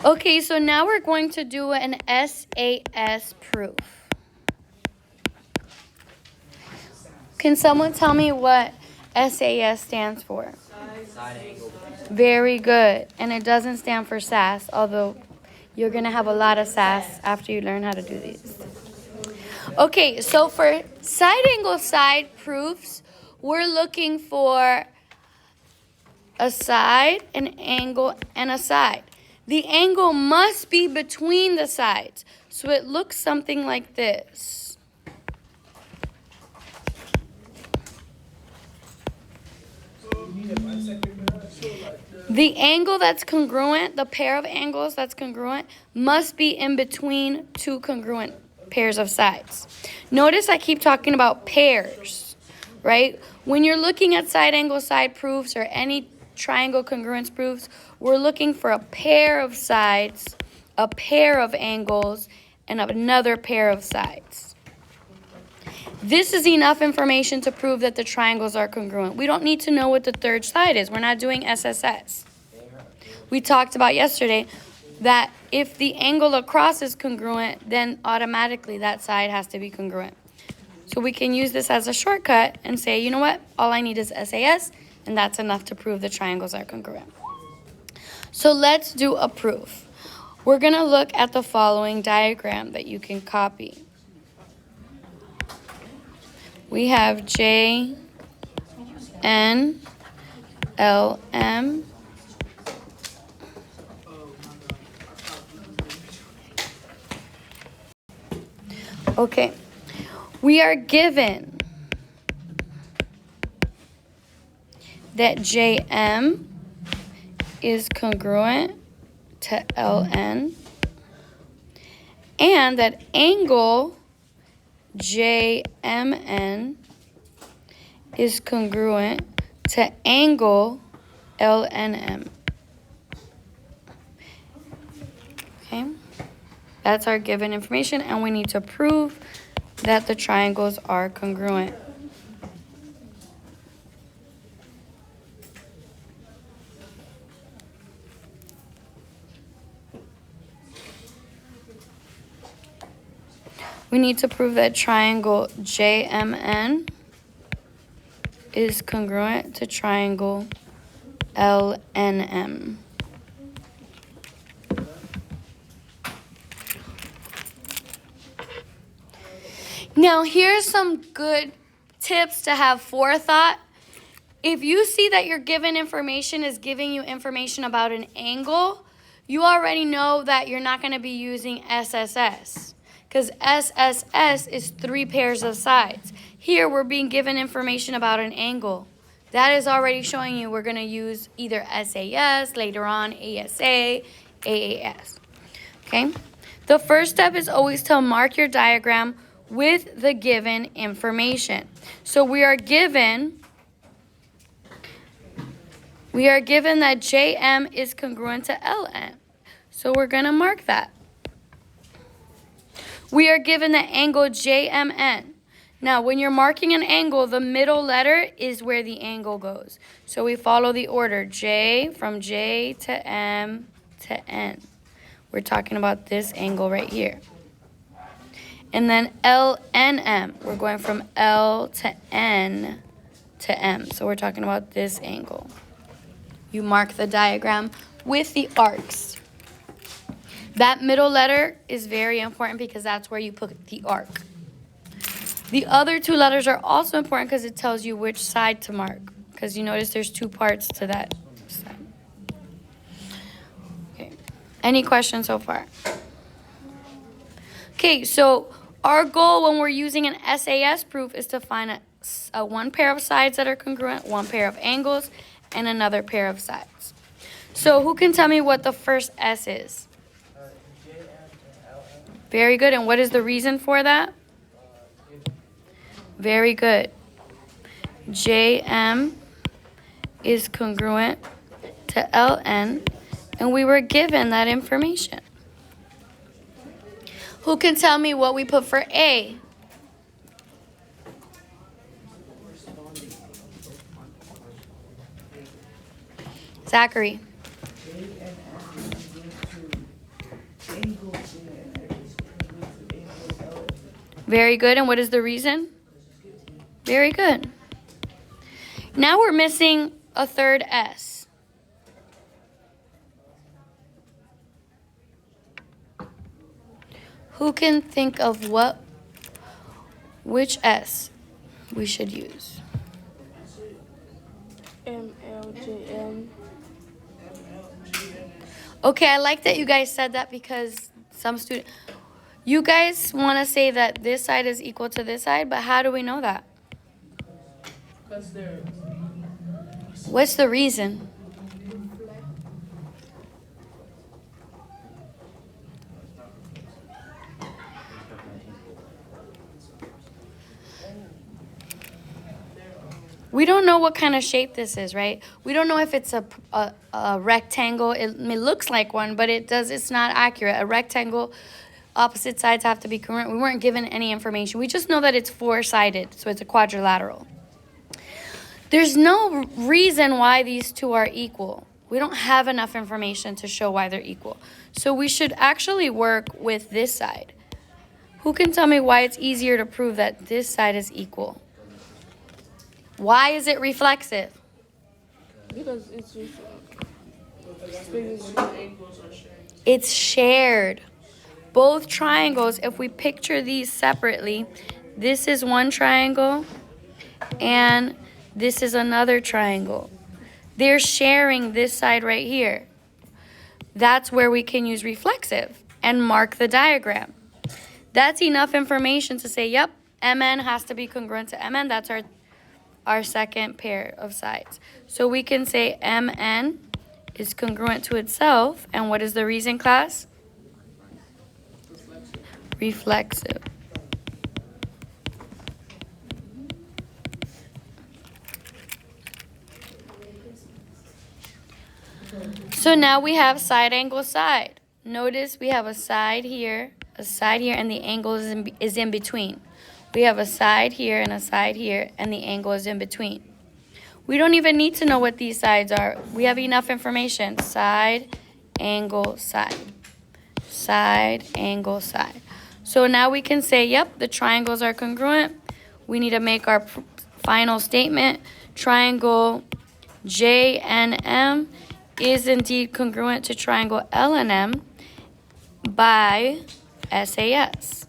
Okay, so now we're going to do an SAS proof. Can someone tell me what SAS stands for? Side angle. Very good. And it doesn't stand for SAS, although you're going to have a lot of SAS after you learn how to do these. Okay, so for side angle side proofs, we're looking for a side, an angle, and a side. The angle must be between the sides. So it looks something like this. The angle that's congruent, the pair of angles that's congruent, must be in between two congruent pairs of sides. Notice I keep talking about pairs, right? When you're looking at side angle side proofs or any triangle congruence proofs, we're looking for a pair of sides, a pair of angles, and another pair of sides. This is enough information to prove that the triangles are congruent. We don't need to know what the third side is. We're not doing SSS. We talked about yesterday that if the angle across is congruent, then automatically that side has to be congruent. So we can use this as a shortcut and say, you know what? All I need is SAS, and that's enough to prove the triangles are congruent. So let's do a proof. We're going to look at the following diagram that you can copy. We have J, N, L, M. Okay, we are given that JM is congruent to LN and that angle JMN is congruent to angle LNM. Okay, that's our given information, and we need to prove that the triangles are congruent. We need to prove that triangle JMN is congruent to triangle LNM. Now, here's some good tips to have forethought. If you see that your given information is giving you information about an angle, you already know that you're not going to be using SSS. Because SSS is 3 pairs of sides. Here, we're being given information about an angle. That is already showing you we're going to use either SAS, later on ASA, AAS. Okay? The first step is always to mark your diagram with the given information. So we are given that JM is congruent to LN. So we're going to mark that. We are given the angle JMN. Now, when you're marking an angle, the middle letter is where the angle goes. So we follow the order J from J to M to N. We're talking about this angle right here. And then LNM, we're going from L to N to M. So we're talking about this angle. You mark the diagram with the arcs. That middle letter is very important because that's where you put the arc. The other 2 letters are also important because it tells you which side to mark. Because you notice there's 2 parts to that side. Okay. Any questions so far? Okay, so our goal when we're using an SAS proof is to find a 1 pair of sides that are congruent, 1 pair of angles, and another pair of sides. So who can tell me what the first S is? Very good. And what is the reason for that? Very good. JM is congruent to LN, and we were given that information. Who can tell me what we put for A? Zachary. Very good. And what is the reason? Very good. Now we're missing a third S. Who can think of which S we should use? MLJM. Okay, I like that you guys said that because some students, you guys want to say that this side is equal to this side, but how do we know that? Because they're What's the reason? We don't know what kind of shape this is, right? We don't know if it's a rectangle. It looks like one, but it's not accurate. A rectangle, opposite sides have to be congruent. We weren't given any information. We just know that it's four-sided, so it's a quadrilateral. There's no reason why these two are equal. We don't have enough information to show why they're equal. So we should actually work with this side. Who can tell me why it's easier to prove that this side is equal? Why is it reflexive? because it's just It's shared. Both triangles, if we picture these separately, this is one triangle and this is another triangle. They're sharing this side right here. That's where we can use reflexive and mark the diagram. That's enough information to say, yep, MN has to be congruent to MN. That's our second pair of sides. So we can say MN is congruent to itself. And what is the reason, class? Reflexive. So now we have side angle side. Notice we have a side here, and the angle is in between. We have a side here and a side here, and the angle is in between. We don't even need to know what these sides are. We have enough information. Side, angle, side. Side, angle, side. So now we can say, yep, the triangles are congruent. We need to make our final statement. Triangle JNM is indeed congruent to triangle LNM by SAS.